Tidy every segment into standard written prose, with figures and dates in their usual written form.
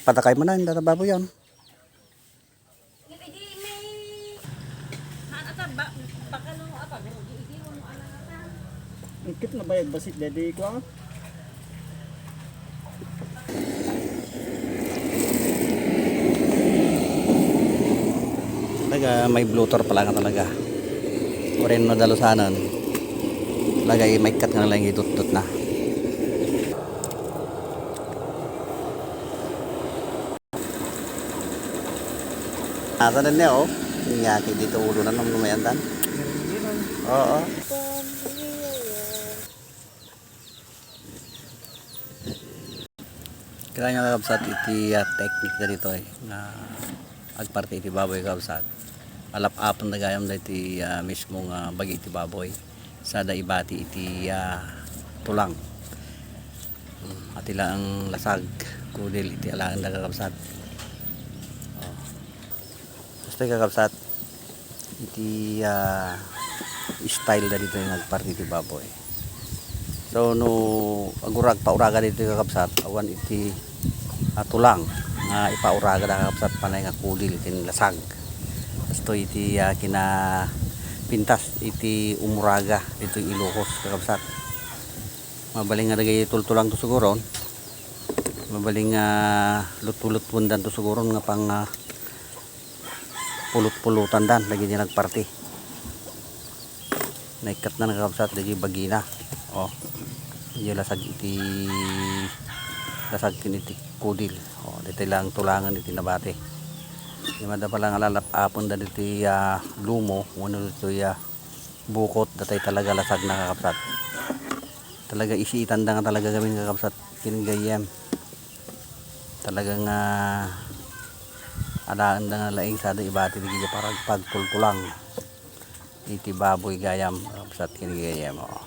Patakay mo na, hindi na baboy yan. Ikit na bayad basit dede ko. Talaga may bloater pala nga talaga. O rin no dalusanan. Talaga may cut nga lang idut-dut na. Asa na niya oh. Nga dito ulo na nung lumayandan. Oo. Kaya nga kabsat iti technique na dito eh. Na agparte iti baboy kabsat. Alap-apon na gayam na iti mismong bagi iti baboy. Sa daibati iti tulang. At ilang lasag. Kudil iti alangan na kakabsat. Gusto kakabsat. Iti style na dito yung agparte iti baboy. So no agurag pauraga dito kakabsat awan iti tulang nga ipauraga na kakabsat panay nga kudil iti lasag. Gusto iti kina pintas iti umuraga dito Ilocos kakabsat. Mabaling nga nagay tultulang to siguro. Mabaling nga lut-lut pundan to siguro nga pang pulot-pulutan dan lagi din nagparty. Naikat na kakabsat lagi bagina. Oh. Yung lasag iti lasag kiniti kudil. Oh, dito lang tulangan iti nabate. Di mada pala nga lalap-apon da dito lumo, uno dito bukot datay talaga lasag na kakapsat. Talaga isiitan da nga talaga gawin kakapsat kinigayem. Talagang alaan da nga laing sada ibati di kaya parang pagtultulang iti baboy gayam kakapsat kinigayem. Oh.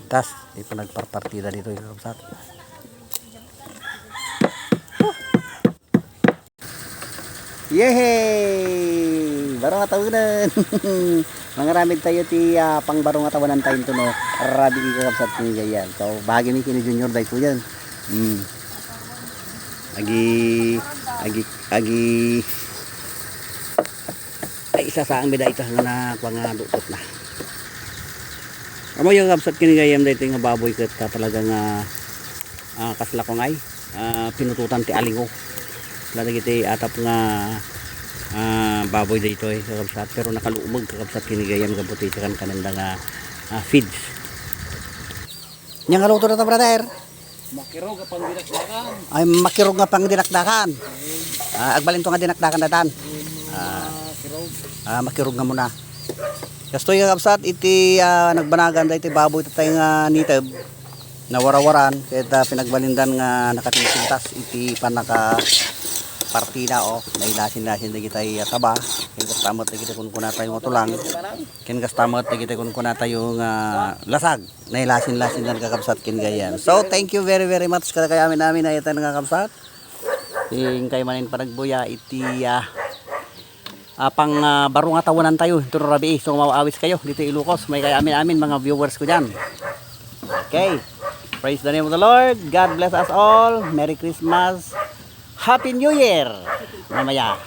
Tas, ito nagparpartida dito yung kapsat. Yehey! Barong atawanan! Mangaramid tayo ti pang barong atawanan tayo ito no. Rabi yung kapsat ni Gayan. So, bahagi ni Kini Junior dahil po yan. Agi ay isa sa ang beda ito nga na dutot na. Amo yung kapsat kinigayam dito nga baboy kat talaga nga kaslakong ay pinututan ti alingo. Talaga iti atap nga baboy dito eh kapsat pero nakaluumog kapsat kinigayam gabuti kan kananda nga feeds. Nya nga luto na ta brother. Makirog nga pang dinakdakan. Ay makirog nga pang dinakdakan. Agbalin to nga dinakdakan datan. Makirog nga muna. Kastoy nga kapsat iti nagbanagan da iti baboy tatay nga niteb na warawaran kaya pinagbalindan nga nakatingsintas iti panaka partida o nailasin-lasin da kita taba ken kastamot da kita kun kunata yung tulang ken kastamot da kita kun kunata yung lasag nailasin-lasin da kakapsat ken gayan. So thank you very much kada kay amin na iten nga kapsat. Ing kay manin panagbuya iti pang barong atawanan tayo ito rabi so mauawis kayo dito Ilocos may kaya amin mga viewers ko dyan. Okay, praise the name of the Lord. God bless us all. Merry Christmas, Happy New Year mamaya.